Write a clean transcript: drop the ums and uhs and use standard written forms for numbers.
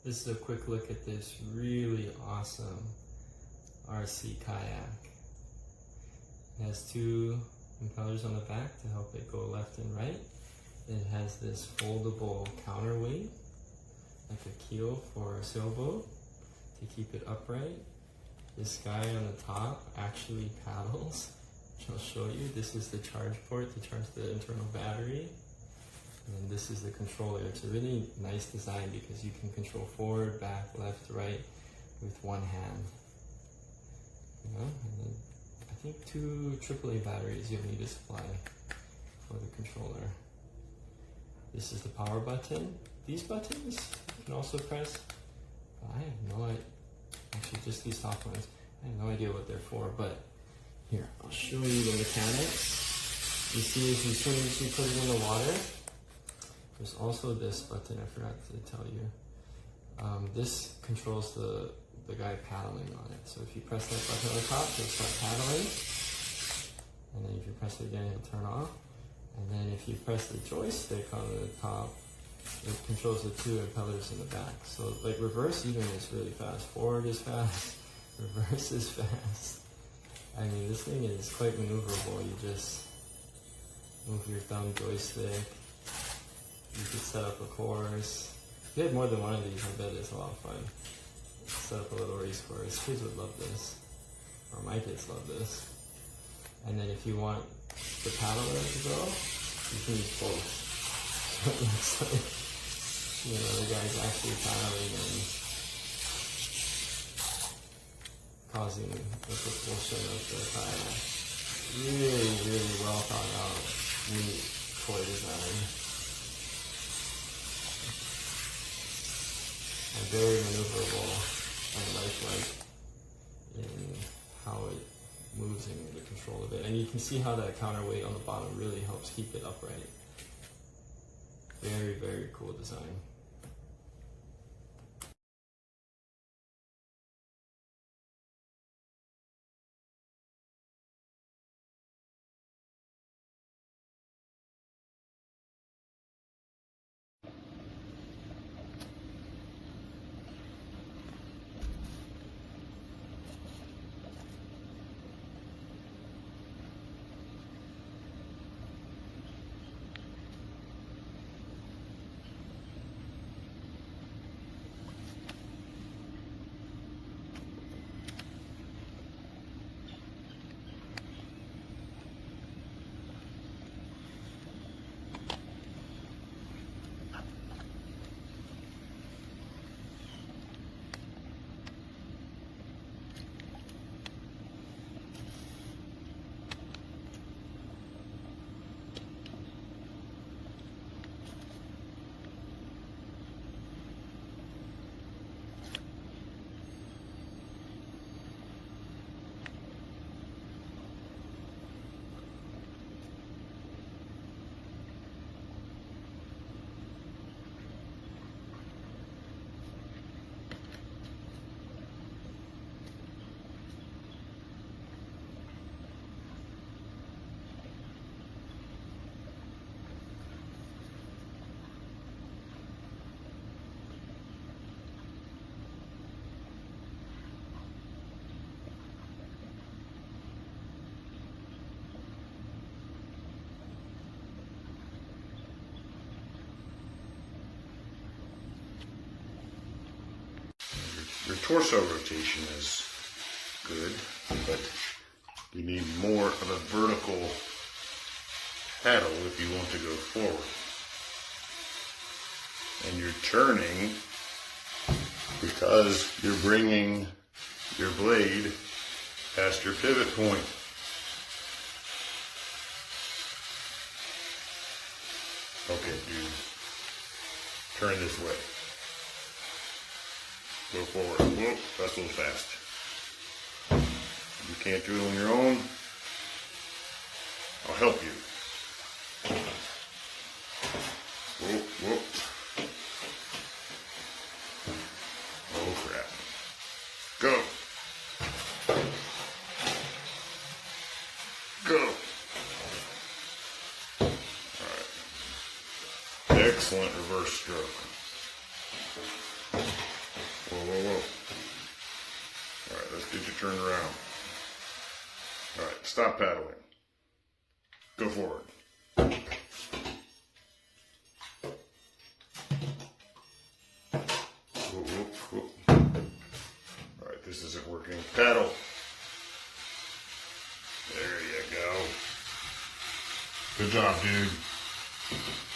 This is a quick look at this really awesome RC kayak. It has two impellers on the back to help it go left and right. It has this foldable counterweight, like a keel for a sailboat, to keep it upright. This guy on the top actually paddles, which I'll show you. This is the charge port to charge the internal battery. And this is the controller. It's a really nice design because you can control forward, back, left, right with one hand. You know? And then I think 2 AAA batteries you'll need to supply for the controller. This is the power button. These buttons you can also press. I have no idea. Actually, just these top ones. I have no idea what they're for, but here, I'll show you the mechanics. You see, as soon as you put it in the water, there's also this button I forgot to tell you. This controls the guy paddling on it. So if you press that button on the top, it'll start paddling. And then if you press it again, it'll turn off. And then if you press the joystick on the top, it controls the 2 impellers in the back. So like reverse even is really fast. Forward is fast. Reverse is fast. I mean, this thing is quite maneuverable. You just move your thumb joystick. You could set up a course. If you had more than one of these, I bet it's a lot of fun. Set up a little race course. Kids would love this. Or my kids love this. And then if you want the paddler to go, you can use both. So it looks like, you know, the guy's actually paddling and causing the propulsion of the kayak. Really, really well thought out, neat toy design. And very maneuverable and lifelike in how it moves in the control of it. And you can see how that counterweight on the bottom really helps keep it upright. Very, very cool design. Your torso rotation is good, but you need more of a vertical paddle if you want to go forward. And you're turning because you're bringing your blade past your pivot point. Okay, dude. Turn this way. Go forward. Whoa, that's a little fast. You can't do it on your own. I'll help you. Whoa, whoa. Oh crap. Go. Go. Alright. Excellent reverse stroke. whoa, whoa. All right, let's get you turned around. All right, stop paddling. Go forward. Whoa, whoa, whoa. All right, this isn't working. Paddle. There you go. Good job, dude.